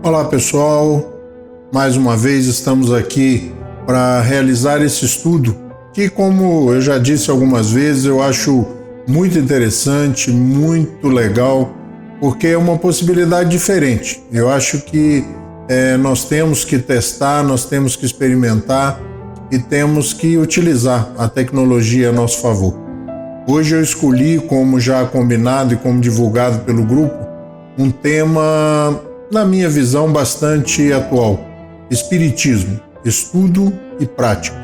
Olá pessoal, mais uma vez estamos aqui para realizar esse estudo que, como eu já disse algumas vezes, eu acho muito interessante, muito legal, porque é uma possibilidade diferente. Eu acho que nós temos que testar, nós temos que experimentar e temos que utilizar a tecnologia a nosso favor. Hoje eu escolhi, como já combinado e como divulgado pelo grupo, um tema, na minha visão, bastante atual: Espiritismo, estudo e prática.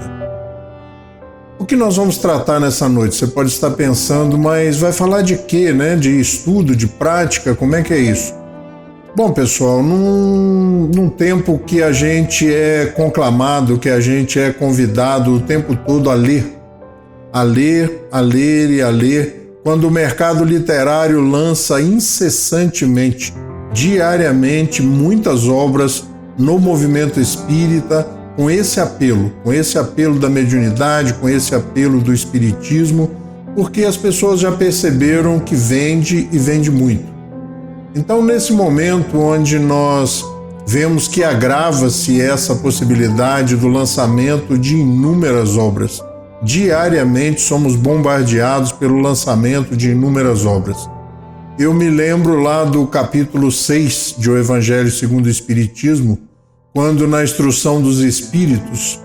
O que nós vamos tratar nessa noite? Você pode estar pensando, mas vai falar de quê, né? De estudo, de prática, como é que é isso? Bom, pessoal, num tempo que a gente é conclamado, que a gente é convidado o tempo todo a ler, quando o mercado literário lança incessantemente, diariamente, muitas obras no movimento espírita, com esse apelo da mediunidade, com esse apelo do espiritismo, porque as pessoas já perceberam que vende e vende muito. Então, nesse momento onde nós vemos que agrava-se essa possibilidade do lançamento de inúmeras obras, diariamente somos bombardeados pelo lançamento de inúmeras obras. Eu me lembro lá do capítulo 6 de O Evangelho segundo o Espiritismo, quando na instrução dos Espíritos,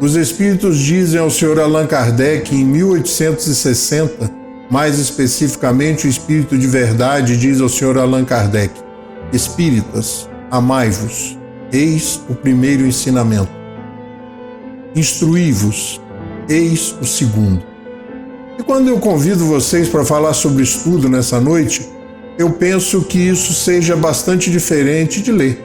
os Espíritos dizem ao Sr. Allan Kardec, em 1860, mais especificamente o Espírito de Verdade diz ao Sr. Allan Kardec: Espíritas, amai-vos, eis o primeiro ensinamento. Instruí-vos, eis o segundo. E quando eu convido vocês para falar sobre estudo nessa noite, eu penso que isso seja bastante diferente de ler.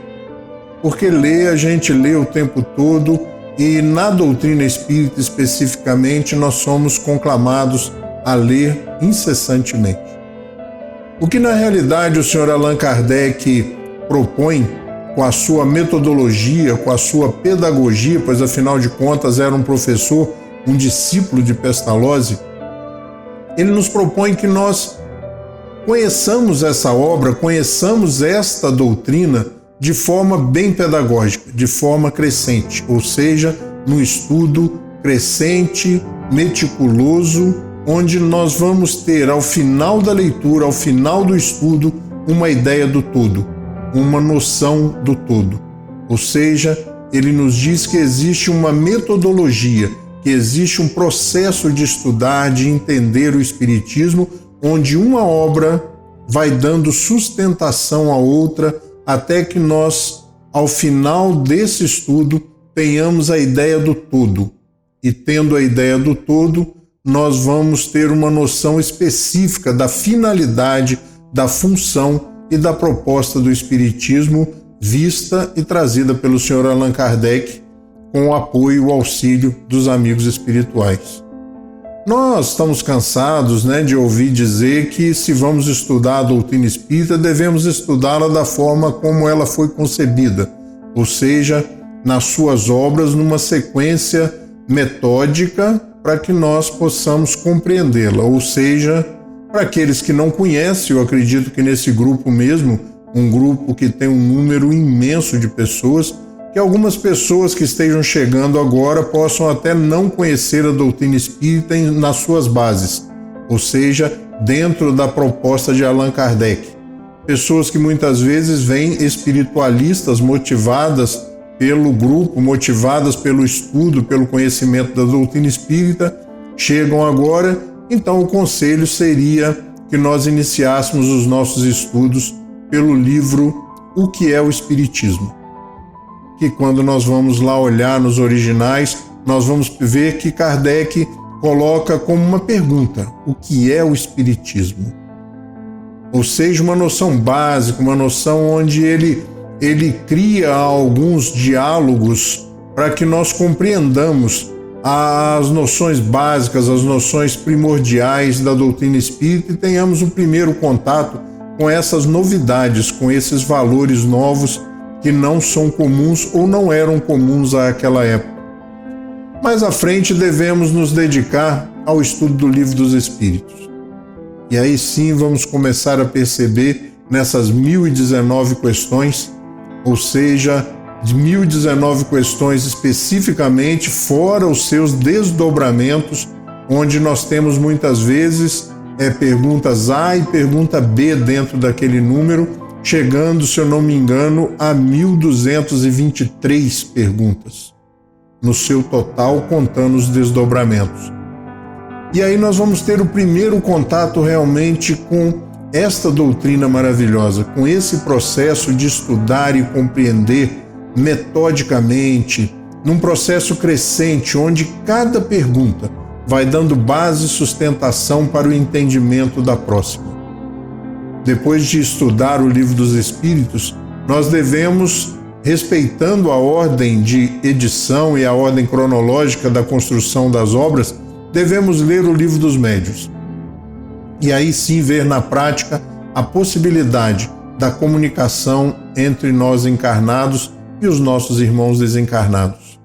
Porque ler, a gente lê o tempo todo, e na doutrina espírita especificamente nós somos conclamados a ler incessantemente. O que na realidade o Sr. Allan Kardec propõe com a sua metodologia, com a sua pedagogia, pois afinal de contas era um professor, um discípulo de Pestalozzi, ele nos propõe que nós conheçamos essa obra, conheçamos esta doutrina de forma bem pedagógica, de forma crescente, ou seja, num estudo crescente, meticuloso, onde nós vamos ter, ao final da leitura, ao final do estudo, uma ideia do todo, uma noção do todo. Ou seja, ele nos diz que existe uma metodologia, que existe um processo de estudar, de entender o Espiritismo, onde uma obra vai dando sustentação à outra, até que nós, ao final desse estudo, tenhamos a ideia do todo. E tendo a ideia do todo, nós vamos ter uma noção específica da finalidade, da função e da proposta do Espiritismo, vista e trazida pelo Sr. Allan Kardec, com o apoio e o auxílio dos amigos espirituais. Nós estamos cansados, de ouvir dizer que, se vamos estudar a doutrina espírita, devemos estudá-la da forma como ela foi concebida, ou seja, nas suas obras, numa sequência metódica, para que nós possamos compreendê-la. Ou seja, para aqueles que não conhecem, eu acredito que nesse grupo mesmo, um grupo que tem um número imenso de pessoas, que algumas pessoas que estejam chegando agora possam até não conhecer a doutrina espírita nas suas bases, ou seja, dentro da proposta de Allan Kardec. Pessoas que muitas vezes vêm espiritualistas motivadas pelo grupo, motivadas pelo estudo, pelo conhecimento da doutrina espírita, chegam agora. Então o conselho seria que nós iniciássemos os nossos estudos pelo livro O que é o Espiritismo, que quando nós vamos lá olhar nos originais, nós vamos ver que Kardec coloca como uma pergunta: o que é o Espiritismo? Ou seja, uma noção básica, uma noção onde ele cria alguns diálogos para que nós compreendamos as noções básicas, as noções primordiais da doutrina espírita e tenhamos um primeiro contato com essas novidades, com esses valores novos que não são comuns ou não eram comuns àquela época. Mais à frente devemos nos dedicar ao estudo do Livro dos Espíritos. E aí sim vamos começar a perceber nessas 1019 questões ou seja, de 1019 questões especificamente, fora os seus desdobramentos, onde nós temos muitas vezes perguntas A e pergunta B dentro daquele número, chegando, se eu não me engano, a 1223 perguntas, no seu total, contando os desdobramentos. E aí nós vamos ter o primeiro contato realmente com esta doutrina maravilhosa, com esse processo de estudar e compreender metodicamente, num processo crescente, onde cada pergunta vai dando base e sustentação para o entendimento da próxima. Depois de estudar o Livro dos Espíritos, nós devemos, respeitando a ordem de edição e a ordem cronológica da construção das obras, devemos ler o Livro dos Médiuns. E aí sim ver na prática a possibilidade da comunicação entre nós encarnados e os nossos irmãos desencarnados.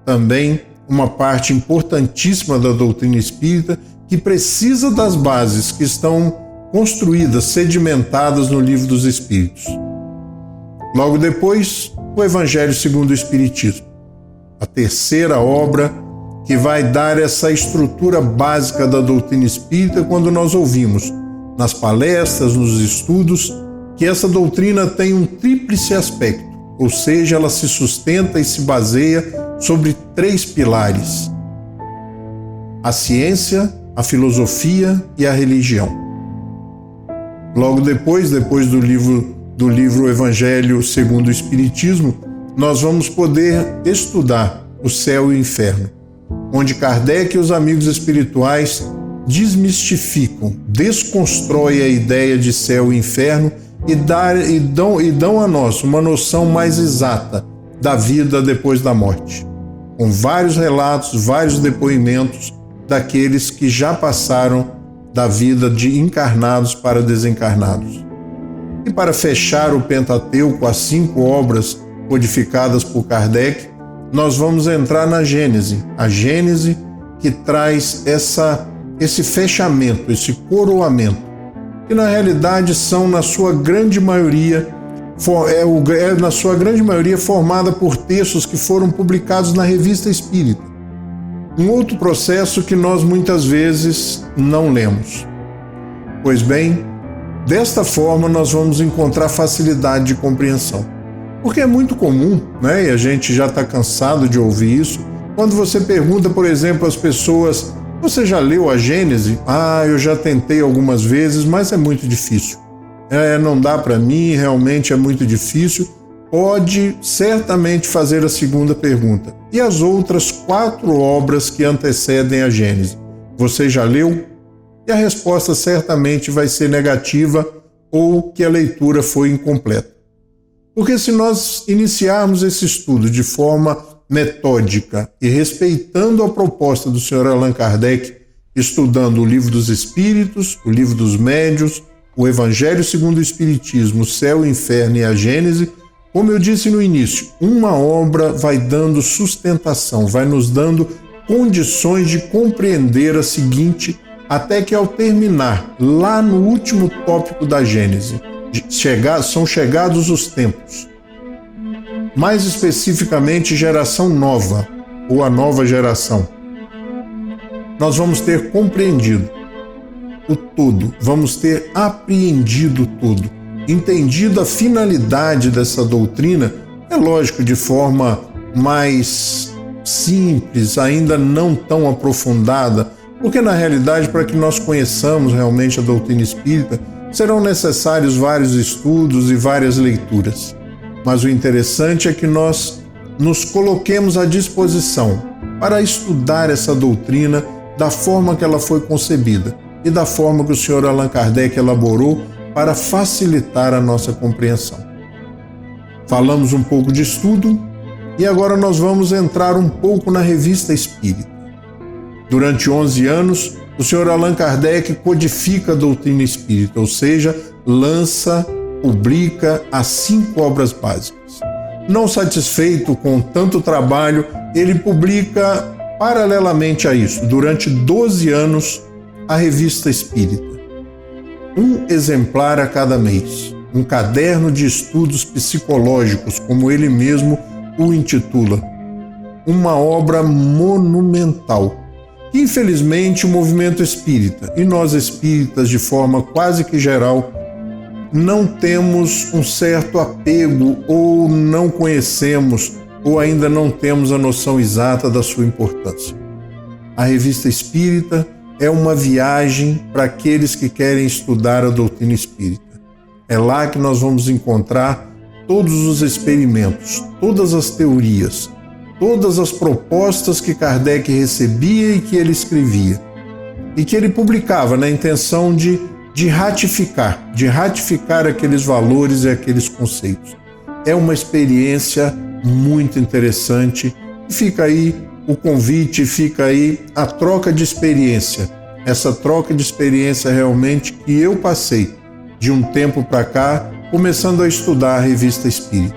Também uma parte importantíssima da doutrina espírita que precisa das bases que estão construídas, sedimentadas no Livro dos Espíritos. Logo depois, o Evangelho segundo o Espiritismo, a terceira obra que vai dar essa estrutura básica da doutrina espírita quando nós ouvimos nas palestras, nos estudos, que essa doutrina tem um tríplice aspecto, ou seja, ela se sustenta e se baseia sobre 3 pilares: a ciência, a filosofia e a religião. Logo depois do livro Evangelho segundo o Espiritismo, nós vamos poder estudar o céu e o inferno, onde Kardec e os amigos espirituais desmistificam, desconstroem a ideia de céu e inferno e dão a nós uma noção mais exata da vida depois da morte, com vários relatos, vários depoimentos daqueles que já passaram da vida de encarnados para desencarnados. E para fechar o Pentateuco, as 5 obras codificadas por Kardec, nós vamos entrar na Gênese, a Gênese que traz esse fechamento, esse coroamento, que na realidade são, na sua grande maioria, formada por textos que foram publicados na Revista Espírita. Um outro processo que nós muitas vezes não lemos. Pois bem, desta forma nós vamos encontrar facilidade de compreensão. Porque é muito comum, né? E a gente já está cansado de ouvir isso, quando você pergunta, por exemplo, às pessoas: você já leu a Gênese? Eu já tentei algumas vezes, mas é muito difícil. Não dá para mim, realmente é muito difícil. Pode certamente fazer a segunda pergunta: e as outras 4 obras que antecedem a Gênese? Você já leu? E a resposta certamente vai ser negativa ou que a leitura foi incompleta. Porque se nós iniciarmos esse estudo de forma metódica e respeitando a proposta do Sr. Allan Kardec, estudando o Livro dos Espíritos, o Livro dos Médiuns, o Evangelho segundo o Espiritismo, o Céu, o Inferno e a Gênese, como eu disse no início, uma obra vai dando sustentação, vai nos dando condições de compreender a seguinte, até que ao terminar, lá no último tópico da Gênese, são chegados os tempos. Mais especificamente, geração nova, ou a nova geração. Nós vamos ter compreendido o todo, vamos ter apreendido tudo, entendido a finalidade dessa doutrina, é lógico, de forma mais simples, ainda não tão aprofundada, porque na realidade, para que nós conheçamos realmente a doutrina espírita, serão necessários vários estudos e várias leituras. Mas o interessante é que nós nos coloquemos à disposição para estudar essa doutrina da forma que ela foi concebida e da forma que o Sr. Allan Kardec elaborou para facilitar a nossa compreensão. Falamos um pouco de estudo e agora nós vamos entrar um pouco na Revista Espírita. Durante 11 anos, o Sr. Allan Kardec codifica a doutrina espírita, ou seja, publica as 5 obras básicas. Não satisfeito com tanto trabalho, ele publica, paralelamente a isso, durante 12 anos, a Revista Espírita. Um exemplar a cada mês. um caderno de estudos psicológicos, como ele mesmo o intitula. Uma obra monumental. Infelizmente, o movimento espírita, e nós espíritas de forma quase que geral, não temos um certo apego ou não conhecemos ou ainda não temos a noção exata da sua importância. A Revista Espírita é uma viagem para aqueles que querem estudar a doutrina espírita. É lá que nós vamos encontrar todos os experimentos, todas as teorias, todas as propostas que Kardec recebia e que ele escrevia, e que ele publicava na intenção de ratificar aqueles valores e aqueles conceitos. É uma experiência muito interessante. Fica aí o convite, fica aí a troca de experiência. Essa troca de experiência realmente que eu passei de um tempo para cá, começando a estudar a Revista Espírita.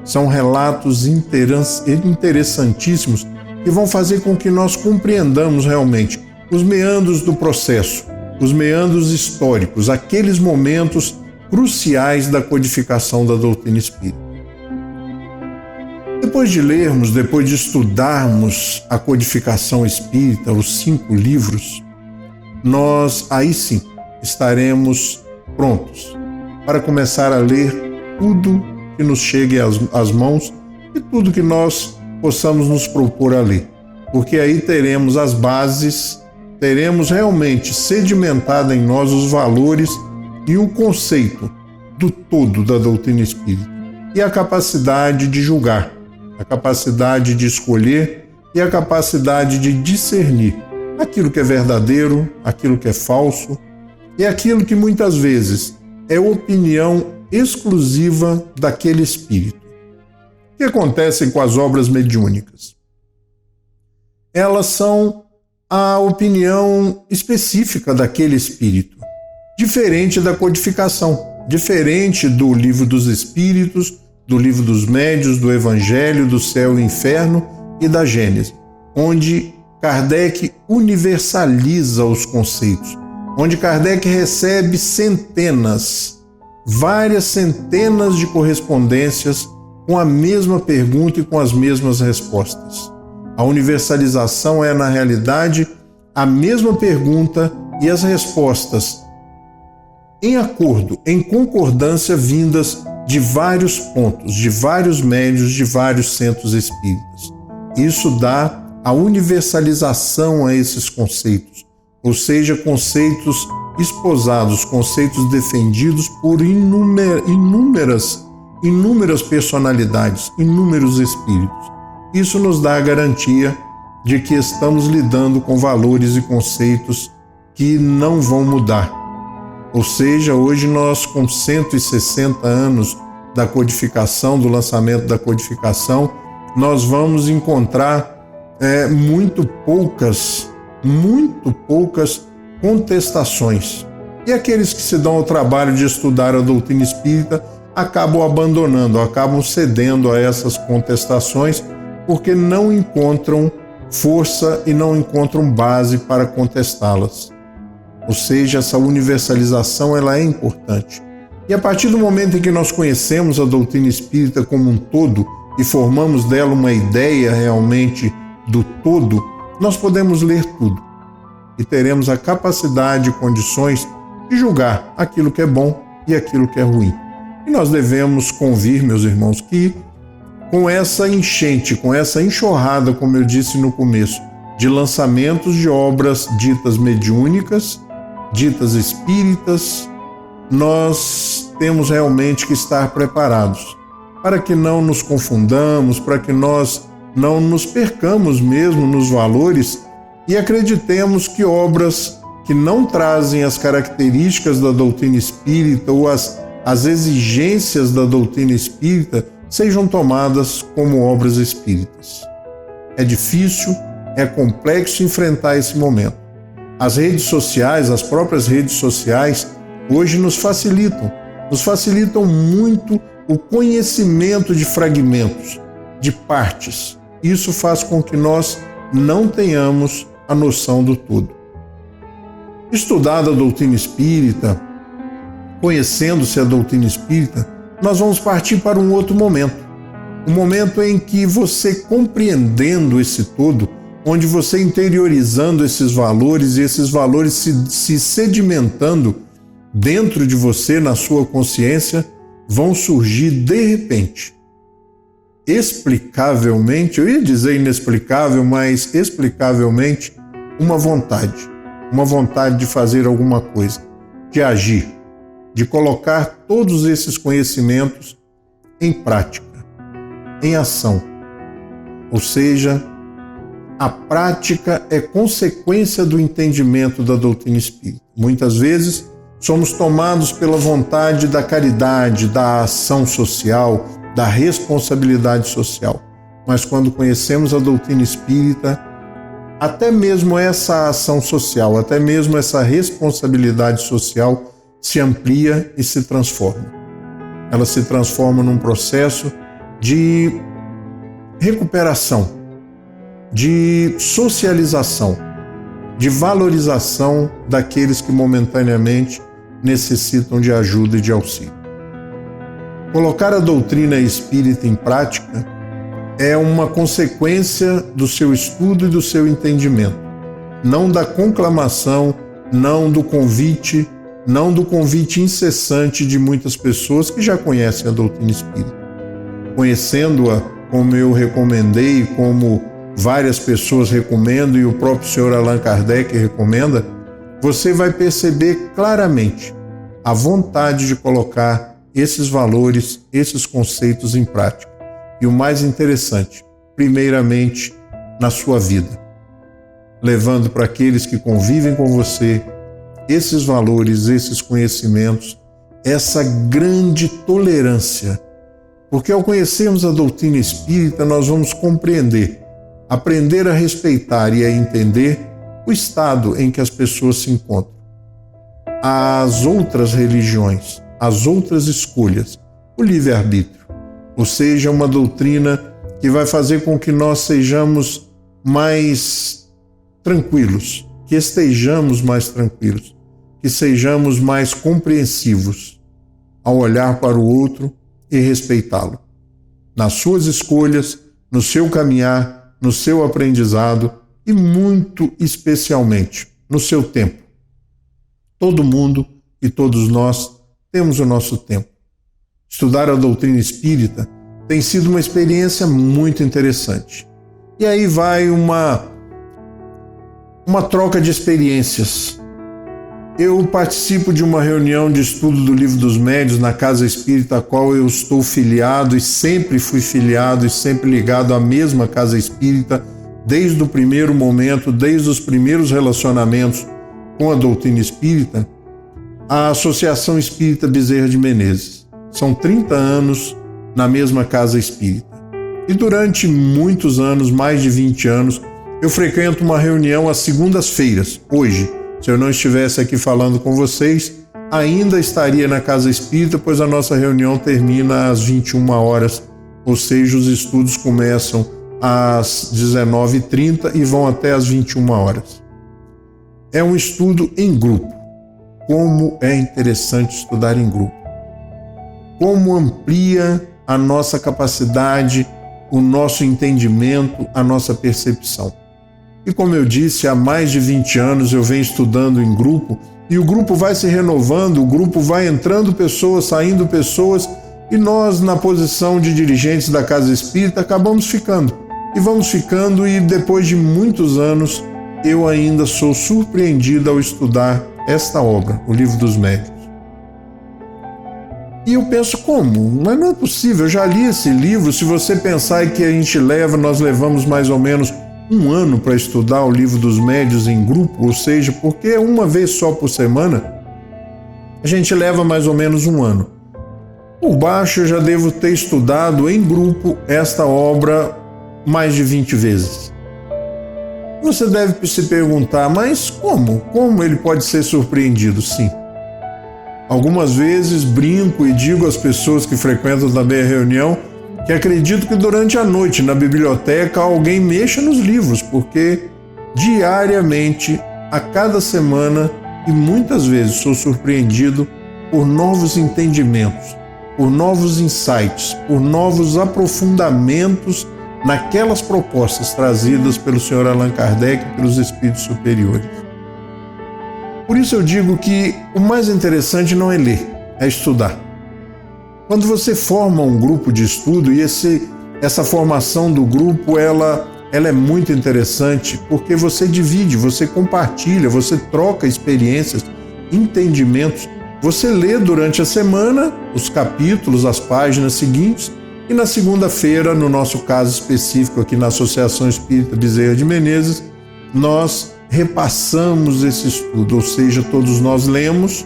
São relatos interessantíssimos que vão fazer com que nós compreendamos realmente os meandros do processo, os meandros históricos, aqueles momentos cruciais da codificação da doutrina espírita. Depois de lermos, depois de estudarmos a codificação espírita, os 5 livros, nós aí sim estaremos prontos para começar a ler tudo que nos chegue às mãos e tudo que nós possamos nos propor a ler. Porque aí teremos as bases, teremos realmente sedimentado em nós os valores e o conceito do todo da doutrina espírita. E a capacidade de julgar, a capacidade de escolher e a capacidade de discernir aquilo que é verdadeiro, aquilo que é falso e aquilo que muitas vezes é opinião exclusiva daquele espírito. O que acontece com as obras mediúnicas? Elas são a opinião específica daquele espírito, diferente da codificação, diferente do Livro dos Espíritos, do Livro dos Médiuns, do Evangelho, do Céu e Inferno e da Gênese, onde Kardec universaliza os conceitos, onde Kardec recebe várias centenas de correspondências com a mesma pergunta e com as mesmas respostas. A universalização é, na realidade, a mesma pergunta e as respostas em acordo, em concordância, vindas de vários pontos, de vários médiuns, de vários centros espíritas. Isso dá a universalização a esses conceitos, ou seja, conceitos esposados, conceitos defendidos por inúmeras personalidades, inúmeros espíritos. Isso nos dá a garantia de que estamos lidando com valores e conceitos que não vão mudar. Ou seja, hoje nós, com 160 anos da codificação, do lançamento da codificação, nós vamos encontrar muito poucas contestações. E aqueles que se dão ao trabalho de estudar a doutrina espírita acabam abandonando, acabam cedendo a essas contestações, porque não encontram força e não encontram base para contestá-las. Ou seja, essa universalização ela é importante. E a partir do momento em que nós conhecemos a doutrina espírita como um todo e formamos dela uma ideia realmente do todo, nós podemos ler tudo e teremos a capacidade e condições de julgar aquilo que é bom e aquilo que é ruim. E nós devemos convir, meus irmãos, que com essa enchente, com essa enxurrada, como eu disse no começo, de lançamentos de obras ditas mediúnicas, ditas espíritas, nós temos realmente que estar preparados para que não nos confundamos, para que nós não nos percamos mesmo nos valores e acreditemos que obras que não trazem as características da doutrina espírita ou as exigências da doutrina espírita sejam tomadas como obras espíritas. É difícil, é complexo enfrentar esse momento. As redes sociais, as próprias redes sociais, hoje nos facilitam muito o conhecimento de fragmentos, de partes. Isso faz com que nós não tenhamos a noção do todo. Estudada a doutrina espírita, conhecendo-se a doutrina espírita, nós vamos partir para um outro momento. Um momento em que você, compreendendo esse todo, onde você interiorizando esses valores e esses valores se sedimentando dentro de você, na sua consciência, vão surgir de repente, explicavelmente, eu ia dizer inexplicável, mas explicavelmente, uma vontade de fazer alguma coisa, de agir, de colocar todos esses conhecimentos em prática, em ação. Ou seja, a prática é consequência do entendimento da doutrina espírita. Muitas vezes somos tomados pela vontade da caridade, da ação social, da responsabilidade social. Mas quando conhecemos a doutrina espírita, até mesmo essa ação social, até mesmo essa responsabilidade social se amplia e se transforma. Ela se transforma num processo de recuperação, de socialização, de valorização daqueles que momentaneamente necessitam de ajuda e de auxílio. Colocar a doutrina espírita em prática é uma consequência do seu estudo e do seu entendimento, não da conclamação, não do convite incessante de muitas pessoas que já conhecem a doutrina espírita. Conhecendo-a, como eu recomendei, como várias pessoas recomendam e o próprio Sr. Allan Kardec recomenda, você vai perceber claramente a vontade de colocar esses valores, esses conceitos em prática. E o mais interessante, primeiramente, na sua vida, levando para aqueles que convivem com você esses valores, esses conhecimentos, essa grande tolerância. Porque ao conhecermos a doutrina espírita, nós vamos compreender, aprender a respeitar e a entender o estado em que as pessoas se encontram. As outras religiões, as outras escolhas, o livre-arbítrio, ou seja, uma doutrina que vai fazer com que nós sejamos mais tranquilos, que estejamos mais tranquilos, que sejamos mais compreensivos ao olhar para o outro e respeitá-lo. Nas suas escolhas, no seu caminhar, no seu aprendizado e muito especialmente no seu tempo. Todo mundo e todos nós temos o nosso tempo. Estudar a doutrina espírita tem sido uma experiência muito interessante. E aí vai uma troca de experiências. Eu participo de uma reunião de estudo do Livro dos Médiuns na Casa Espírita, a qual eu estou filiado e sempre fui filiado e sempre ligado à mesma Casa Espírita, desde o primeiro momento, desde os primeiros relacionamentos com a doutrina espírita, a Associação Espírita Bezerra de Menezes. São 30 anos na mesma Casa Espírita. E durante muitos anos, mais de 20 anos, eu frequento uma reunião às segundas-feiras. Hoje, se eu não estivesse aqui falando com vocês, ainda estaria na Casa Espírita, pois a nossa reunião termina às 21 horas, ou seja, os estudos começam às 19h30 e vão até às 21 horas. É um estudo em grupo. Como é interessante estudar em grupo. Como amplia a nossa capacidade, o nosso entendimento, a nossa percepção. E como eu disse, há mais de 20 anos eu venho estudando em grupo e o grupo vai se renovando, o grupo vai entrando pessoas, saindo pessoas e nós, na posição de dirigentes da Casa Espírita, acabamos ficando. E vamos ficando e depois de muitos anos eu ainda sou surpreendido ao estudar esta obra, o Livro dos Médiuns. E eu penso, como? Mas não é possível, eu já li esse livro. Se você pensar que nós levamos mais ou menos um ano para estudar o Livro dos Médiuns em grupo, ou seja, porque é uma vez só por semana, a gente leva mais ou menos um ano. Por baixo eu já devo ter estudado em grupo esta obra mais de 20 vezes. Você deve se perguntar, mas como? Como ele pode ser surpreendido? Sim. Algumas vezes brinco e digo às pessoas que frequentam também a reunião que acredito que durante a noite na biblioteca alguém mexa nos livros, porque diariamente, a cada semana, e muitas vezes sou surpreendido por novos entendimentos, por novos insights, por novos aprofundamentos naquelas propostas trazidas pelo Sr. Allan Kardec e pelos espíritos superiores. Por isso eu digo que o mais interessante não é ler, é estudar. Quando você forma um grupo de estudo, e essa formação do grupo, ela é muito interessante, porque você divide, você compartilha, você troca experiências, entendimentos. Você lê durante a semana os capítulos, as páginas seguintes, e na segunda-feira, no nosso caso específico aqui na Associação Espírita Bezerra de Menezes, nós repassamos esse estudo, ou seja, todos nós lemos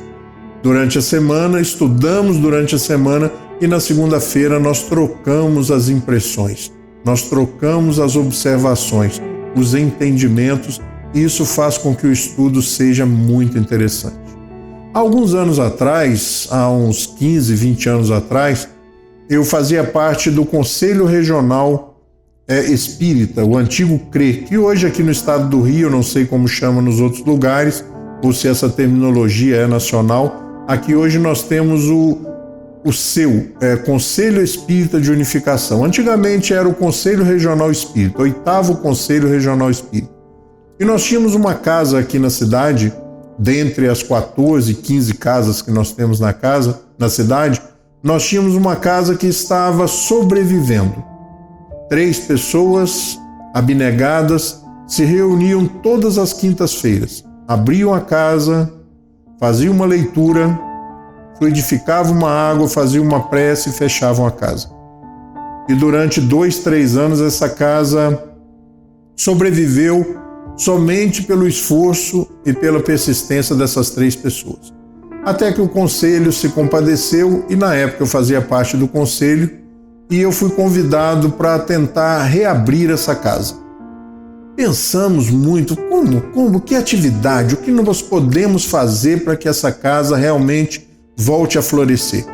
durante a semana, estudamos durante a semana e na segunda-feira nós trocamos as impressões, nós trocamos as observações, os entendimentos, e isso faz com que o estudo seja muito interessante. Há alguns anos atrás, há uns 15, 20 anos atrás, eu fazia parte do Conselho Regional Espírita, o antigo CRE, que hoje aqui no estado do Rio, eu não sei como chama nos outros lugares, ou se essa terminologia é nacional. Aqui hoje nós temos o Conselho Espírita de Unificação. Antigamente era o Conselho Regional Espírita, 8º Conselho Regional Espírita. E nós tínhamos uma casa aqui na cidade, dentre as 14, 15 casas que nós temos na cidade, nós tínhamos uma casa que estava sobrevivendo. 3 pessoas abnegadas se reuniam todas as quintas-feiras, abriam a casa, faziam uma leitura, fluidificavam uma água, faziam uma prece e fechavam a casa. E durante 2, 3 anos essa casa sobreviveu somente pelo esforço e pela persistência dessas 3 pessoas. Até que o conselho se compadeceu e na época eu fazia parte do conselho e eu fui convidado para tentar reabrir essa casa. Pensamos muito, que atividade, o que nós podemos fazer para que essa casa realmente volte a florescer.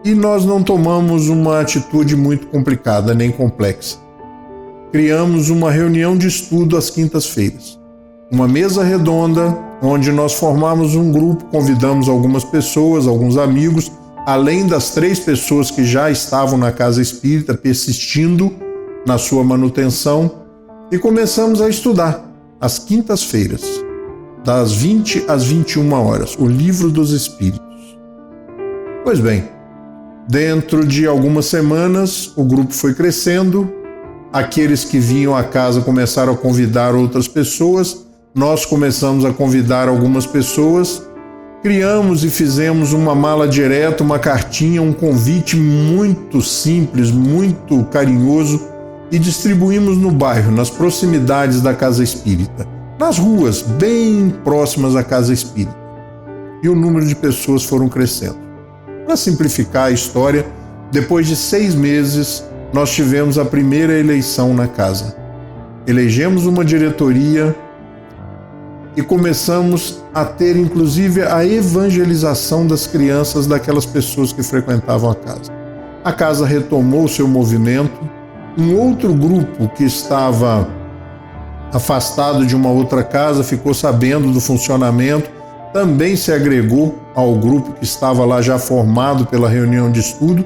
E nós não tomamos uma atitude muito complicada nem complexa. Criamos uma reunião de estudo às quintas-feiras. Uma mesa redonda, onde nós formamos um grupo, convidamos algumas pessoas, alguns amigos, além das 3 pessoas que já estavam na casa espírita, persistindo na sua manutenção, e começamos a estudar, às quintas-feiras, das 20 às 21 horas, o Livro dos Espíritos. Pois bem, dentro de algumas semanas, o grupo foi crescendo, aqueles que vinham à casa começaram a convidar outras pessoas, nós começamos a convidar algumas pessoas, criamos e fizemos uma mala direta, uma cartinha, um convite muito simples, muito carinhoso e distribuímos no bairro, nas proximidades da Casa Espírita, nas ruas bem próximas à Casa Espírita. E o número de pessoas foram crescendo. Para simplificar a história, depois de 6 meses, nós tivemos a primeira eleição na casa. Elegemos uma diretoria e começamos a ter, inclusive, a evangelização das crianças daquelas pessoas que frequentavam a casa. A casa retomou seu movimento. Um outro grupo que estava afastado de uma outra casa ficou sabendo do funcionamento, também se agregou ao grupo que estava lá já formado pela reunião de estudo.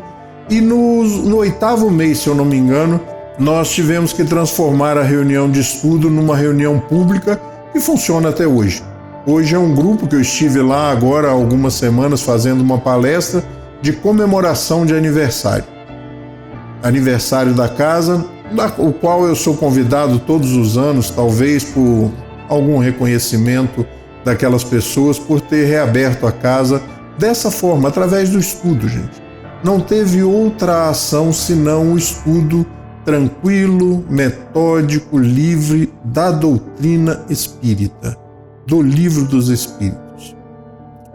E no 8º mês, se eu não me engano, nós tivemos que transformar a reunião de estudo numa reunião pública que funciona até hoje. Hoje é um grupo que eu estive lá agora há algumas semanas fazendo uma palestra de comemoração de aniversário. Aniversário da casa, o qual eu sou convidado todos os anos, talvez por algum reconhecimento daquelas pessoas por ter reaberto a casa dessa forma, através do estudo, gente. Não teve outra ação senão o estudo tranquilo, metódico, livre da doutrina espírita, do Livro dos Espíritos.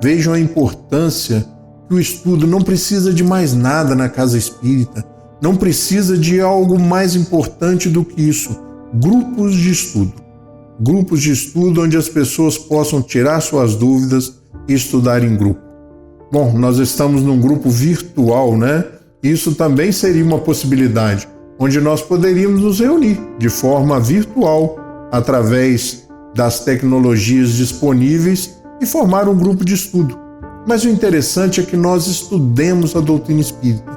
Vejam a importância que o estudo não precisa de mais nada na casa espírita, não precisa de algo mais importante do que isso. Grupos de estudo. Grupos de estudo onde as pessoas possam tirar suas dúvidas e estudar em grupo. Bom, nós estamos num grupo virtual, né? Isso também seria uma possibilidade, onde nós poderíamos nos reunir de forma virtual, através das tecnologias disponíveis e formar um grupo de estudo. Mas o interessante é que nós estudemos a doutrina espírita.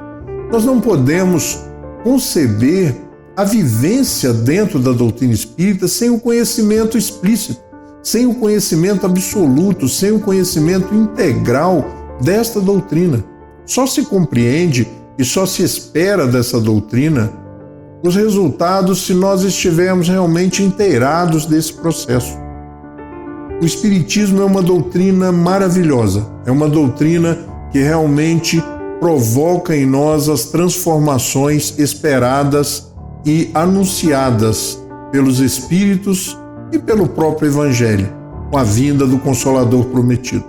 Nós não podemos conceber a vivência dentro da doutrina espírita sem o conhecimento explícito, sem o conhecimento absoluto, sem o conhecimento integral desta doutrina. Só se compreende e só se espera dessa doutrina os resultados se nós estivermos realmente inteirados desse processo. O Espiritismo é uma doutrina maravilhosa, é uma doutrina que realmente provoca em nós as transformações esperadas e anunciadas pelos Espíritos e pelo próprio Evangelho, com a vinda do Consolador prometido.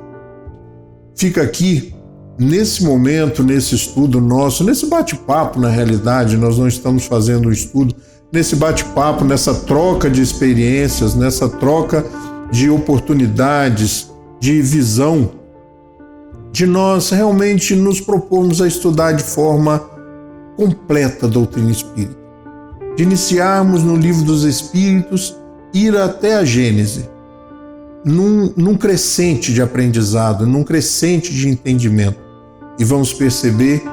Fica aqui, nesse momento, nesse estudo nosso, nesse bate-papo, na realidade, nós não estamos fazendo um estudo, nesse bate-papo, nessa troca de experiências, nessa troca de oportunidades, de visão, de nós realmente nos propormos a estudar de forma completa a doutrina espírita, de iniciarmos no Livro dos Espíritos, ir até a Gênese, num crescente de aprendizado, num crescente de entendimento, e vamos perceber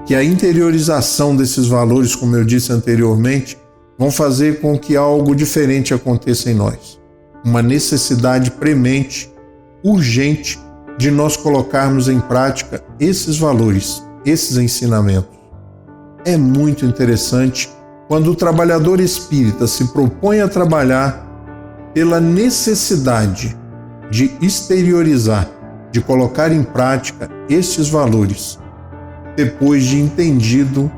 que a interiorização desses valores, como eu disse anteriormente, vão fazer com que algo diferente aconteça em nós. Uma necessidade premente, urgente, de nós colocarmos em prática esses valores, esses ensinamentos. É muito interessante quando o trabalhador espírita se propõe a trabalhar pela necessidade de exteriorizar, de colocar em prática estes valores, depois de entendido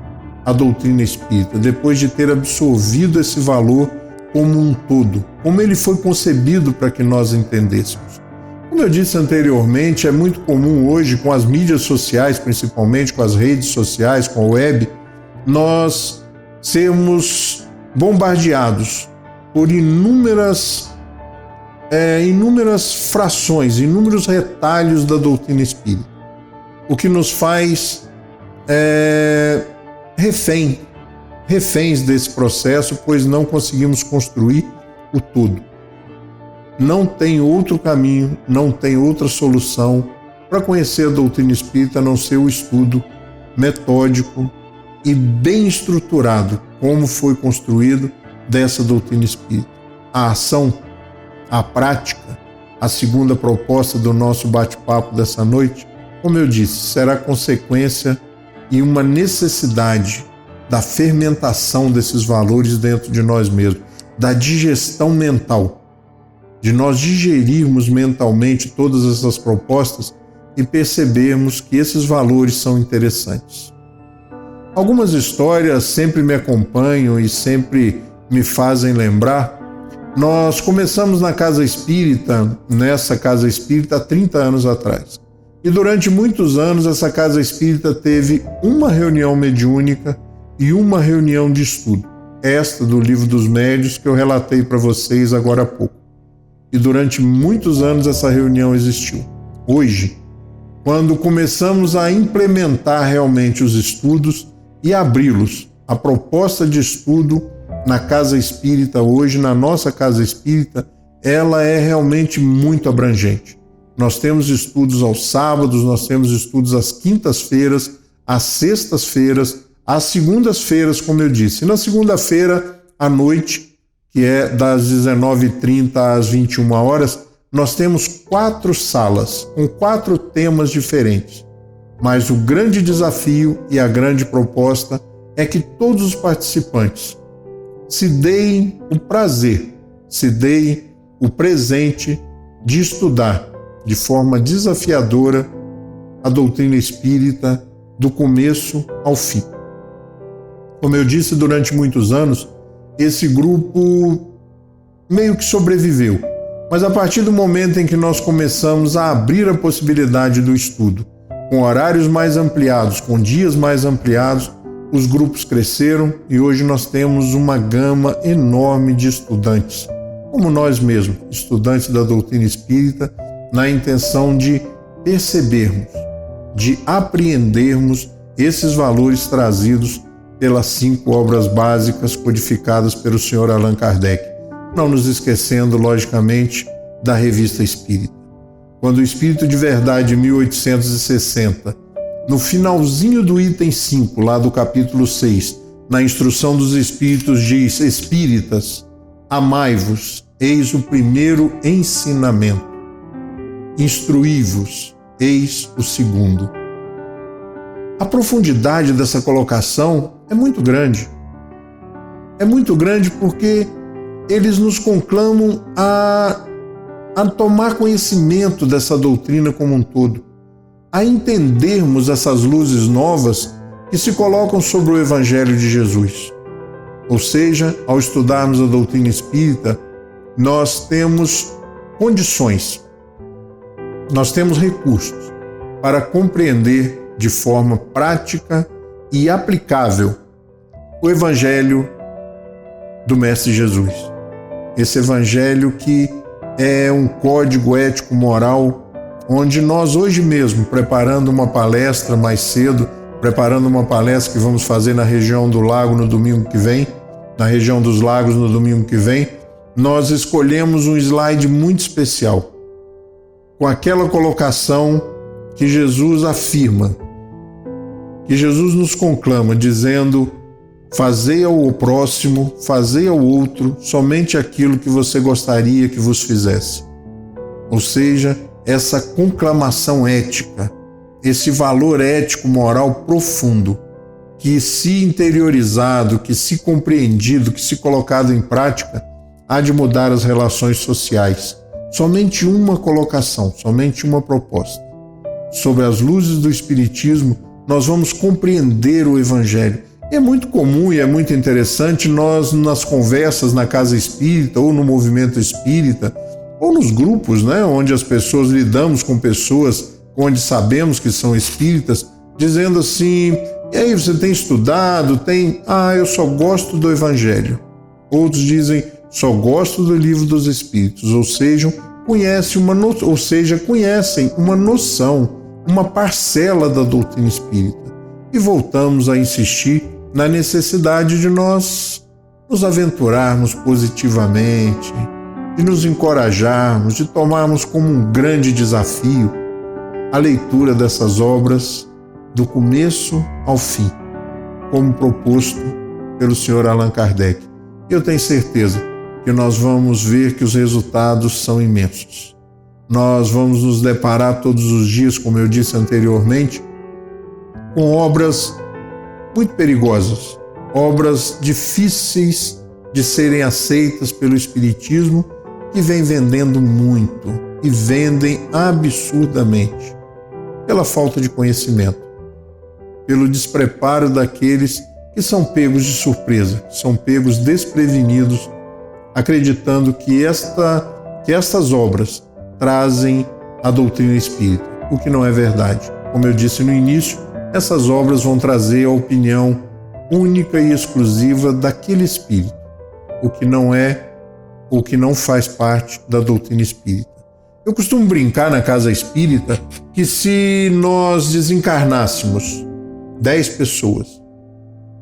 a doutrina espírita, depois de ter absorvido esse valor como um todo, como ele foi concebido para que nós entendêssemos. Como eu disse anteriormente, é muito comum hoje, com as mídias sociais, principalmente com as redes sociais, com a web, nós sermos bombardeados por inúmeras frações, inúmeros retalhos da doutrina espírita, o que nos faz reféns desse processo, pois não conseguimos construir o todo. Não tem outro caminho, não tem outra solução para conhecer a doutrina espírita a não ser o estudo metódico e bem estruturado, como foi construído dessa doutrina espírita. A ação, a prática, a segunda proposta do nosso bate-papo dessa noite, como eu disse, será consequência e uma necessidade da fermentação desses valores dentro de nós mesmos, da digestão mental, de nós digerirmos mentalmente todas essas propostas e percebermos que esses valores são interessantes. Algumas histórias sempre me acompanham e sempre me fazem lembrar. Nós começamos nessa casa espírita há 30 anos atrás. E durante muitos anos essa casa espírita teve uma reunião mediúnica e uma reunião de estudo, esta do Livro dos Médiuns que eu relatei para vocês agora há pouco. E durante muitos anos essa reunião existiu. Hoje, quando começamos a implementar realmente os estudos e abri-los, a proposta de estudo na casa espírita hoje, na nossa casa espírita, ela é realmente muito abrangente. Nós temos estudos aos sábados, nós temos estudos às quintas-feiras, às sextas-feiras, às segundas-feiras, como eu disse. E na segunda-feira à noite, que é das 19h30 às 21 horas, nós temos 4 salas com 4 temas diferentes. Mas o grande desafio e a grande proposta é que todos os participantes se deem o prazer, se deem o presente de estudar de forma desafiadora a doutrina espírita do começo ao fim. Como eu disse, durante muitos anos, esse grupo meio que sobreviveu, mas a partir do momento em que nós começamos a abrir a possibilidade do estudo, com horários mais ampliados, com dias mais ampliados, os grupos cresceram e hoje nós temos uma gama enorme de estudantes, como nós mesmos, estudantes da doutrina espírita, na intenção de percebermos, de apreendermos esses valores trazidos pelas 5 obras básicas codificadas pelo Sr. Allan Kardec, não nos esquecendo, logicamente, da Revista Espírita. quando o Espírito de Verdade, em 1860, no finalzinho do item 5, lá do capítulo 6, na instrução dos Espíritos, diz: Espíritas, amai-vos, eis o primeiro ensinamento. Instruí-vos, eis o segundo. A profundidade dessa colocação é muito grande. É muito grande porque eles nos conclamam a tomar conhecimento dessa doutrina como um todo, a entendermos essas luzes novas que se colocam sobre o Evangelho de Jesus. Ou seja, ao estudarmos a doutrina espírita, nós temos condições, nós temos recursos para compreender de forma prática e aplicável o Evangelho do Mestre Jesus. Esse Evangelho que é um código ético-moral, onde nós hoje mesmo, preparando uma palestra mais cedo, preparando uma palestra que vamos fazer na região do Lago no domingo que vem, na região dos Lagos no domingo que vem, nós escolhemos um slide muito especial, com aquela colocação que Jesus afirma, que Jesus nos conclama, dizendo: fazei ao próximo, fazei ao outro somente aquilo que você gostaria que vos fizesse. Ou seja, essa conclamação ética, esse valor ético-moral profundo, que se interiorizado, que se compreendido, que se colocado em prática, há de mudar as relações sociais. Somente uma colocação, somente uma proposta. Sob as luzes do Espiritismo, nós vamos compreender o Evangelho. É muito comum e é muito interessante nós, nas conversas na casa espírita ou no movimento espírita, ou nos grupos, onde as pessoas lidamos com pessoas onde sabemos que são espíritas, dizendo assim: e aí, você tem estudado? Eu só gosto do Evangelho. Outros dizem: só gosto do Livro dos Espíritos, ou seja, conhecem uma noção, uma parcela da doutrina espírita. E voltamos a insistir na necessidade de nós nos aventurarmos positivamente, de nos encorajarmos, de tomarmos como um grande desafio a leitura dessas obras do começo ao fim, como proposto pelo Sr. Allan Kardec. Eu tenho certeza que nós vamos ver que os resultados são imensos. Nós vamos nos deparar todos os dias, como eu disse anteriormente, com obras muito perigosas, obras difíceis de serem aceitas pelo Espiritismo, que vem vendendo muito e vendem absurdamente pela falta de conhecimento, pelo despreparo daqueles que são pegos de surpresa, são pegos desprevenidos, acreditando que estas obras trazem a doutrina espírita, o que não é verdade. Como eu disse no início, essas obras vão trazer a opinião única e exclusiva daquele espírito, o que não faz parte da doutrina espírita. Eu costumo brincar na casa espírita que se nós desencarnássemos 10 pessoas,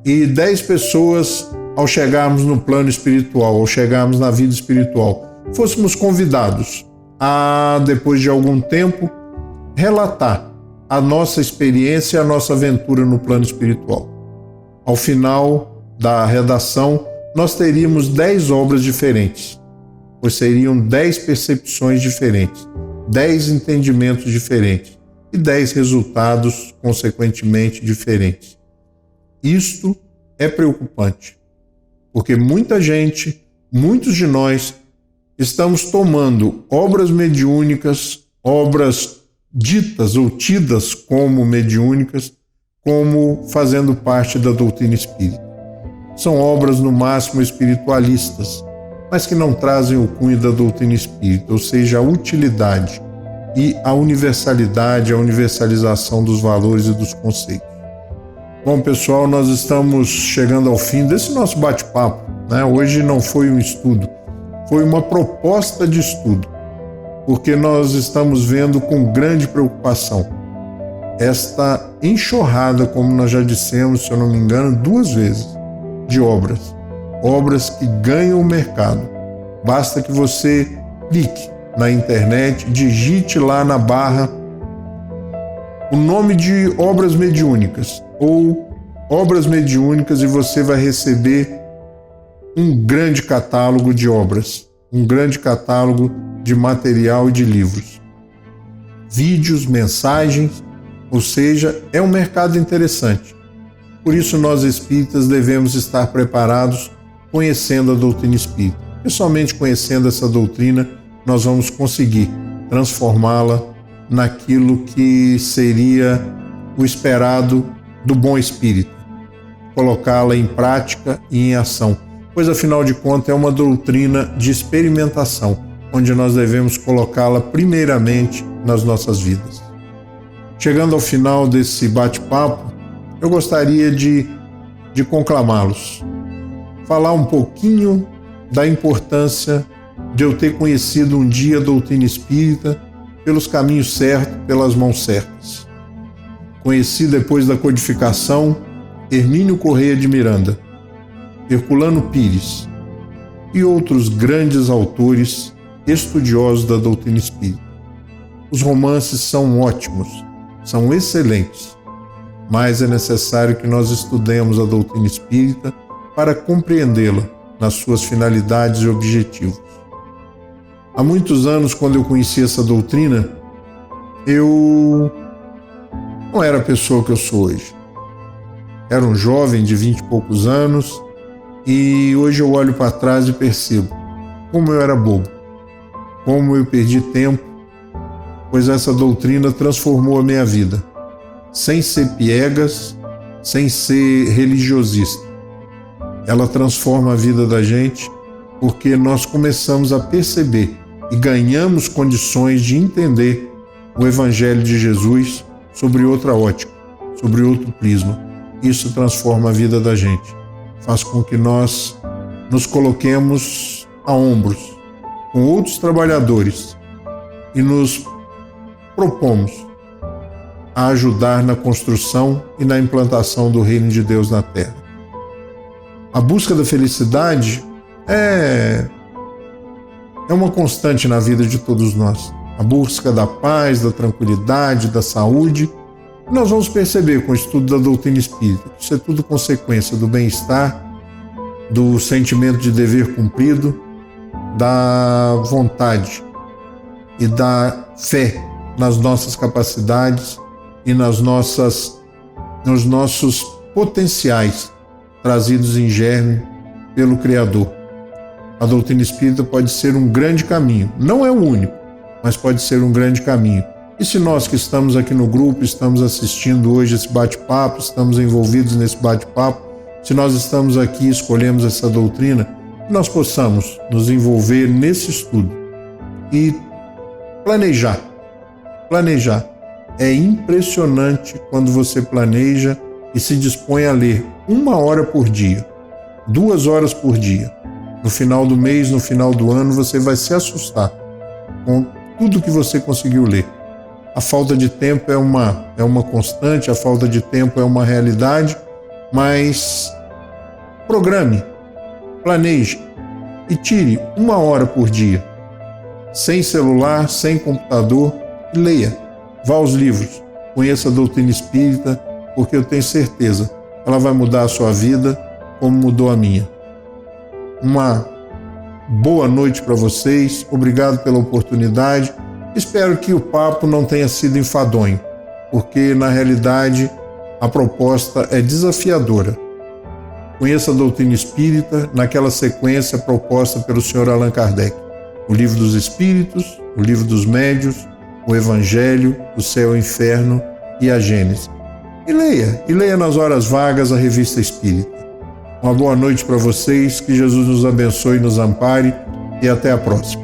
e 10 pessoas, ao chegarmos no plano espiritual, ao chegarmos na vida espiritual, fôssemos convidados a, depois de algum tempo, relatar a nossa experiência e a nossa aventura no plano espiritual. Ao final da redação, nós teríamos 10 obras diferentes, pois seriam 10 percepções diferentes, 10 entendimentos diferentes e 10 resultados, consequentemente, diferentes. Isto é preocupante, porque muita gente, muitos de nós, estamos tomando obras mediúnicas, obras ditas ou tidas como mediúnicas, como fazendo parte da doutrina espírita. São obras no máximo espiritualistas, mas que não trazem o cunho da doutrina espírita, ou seja, a utilidade e a universalidade, a universalização dos valores e dos conceitos. Bom, pessoal, nós estamos chegando ao fim desse nosso bate-papo, Hoje não foi um estudo, foi uma proposta de estudo, porque nós estamos vendo com grande preocupação esta enxurrada, como nós já dissemos, se eu não me engano, 2 vezes, de obras que ganham o mercado. Basta que você clique na internet, digite lá na barra o nome de obras mediúnicas ou obras mediúnicas e você vai receber um grande catálogo de obras, um grande catálogo de material e de livros, vídeos, mensagens, ou seja, é um mercado interessante. Por isso nós espíritas devemos estar preparados conhecendo a doutrina espírita. E somente conhecendo essa doutrina nós vamos conseguir transformá-la naquilo que seria o esperado do bom espírito, colocá-la em prática e em ação, pois afinal de contas é uma doutrina de experimentação, onde nós devemos colocá-la primeiramente nas nossas vidas. Chegando ao final desse bate-papo, eu gostaria de conclamá-los, falar um pouquinho da importância de eu ter conhecido um dia a doutrina espírita pelos caminhos certos, pelas mãos certas. Conheci depois da codificação Hermínio Correia de Miranda, Herculano Pires e outros grandes autores estudiosos da doutrina espírita. Os romances são ótimos, são excelentes, mas é necessário que nós estudemos a doutrina espírita para compreendê-la nas suas finalidades e objetivos. Há muitos anos, quando eu conheci essa doutrina, eu não era a pessoa que eu sou hoje. Era um jovem de 20 e poucos anos e hoje eu olho para trás e percebo como eu era bobo, como eu perdi tempo, pois essa doutrina transformou a minha vida, sem ser piegas, sem ser religiosista. Ela transforma a vida da gente porque nós começamos a perceber e ganhamos condições de entender o Evangelho de Jesus sobre outra ótica, sobre outro prisma. Isso transforma a vida da gente, faz com que nós nos coloquemos a ombros com outros trabalhadores e nos propomos a ajudar na construção e na implantação do reino de Deus na Terra. A busca da felicidade é uma constante na vida de todos nós. A busca da paz, da tranquilidade, da saúde. Nós vamos perceber com o estudo da doutrina espírita que isso é tudo consequência do bem-estar, do sentimento de dever cumprido, da vontade e da fé nas nossas capacidades e nos nossos potenciais trazidos em germe pelo Criador. A doutrina espírita pode ser um grande caminho, não é o único, mas pode ser um grande caminho. E se nós que estamos aqui no grupo, estamos assistindo hoje esse bate-papo, estamos envolvidos nesse bate-papo, se nós estamos aqui e escolhemos essa doutrina, que nós possamos nos envolver nesse estudo e planejar. É impressionante quando você planeja e se dispõe a ler 1 hora por dia, 2 horas por dia. No final do mês, no final do ano, você vai se assustar com tudo que você conseguiu ler. A falta de tempo é uma constante, a falta de tempo é uma realidade, mas programe, planeje e tire 1 hora por dia, sem celular, sem computador, e leia. Vá aos livros, conheça a doutrina espírita, porque eu tenho certeza que ela vai mudar a sua vida como mudou a minha. Uma boa noite para vocês, obrigado pela oportunidade. Espero que o papo não tenha sido enfadonho, porque na realidade a proposta é desafiadora. Conheça a doutrina espírita naquela sequência proposta pelo Sr. Allan Kardec. O Livro dos Espíritos, o Livro dos Médiuns, o Evangelho, o Céu e o Inferno e a Gênese. E leia nas horas vagas a Revista Espírita. Uma boa noite para vocês, que Jesus nos abençoe e nos ampare e até a próxima.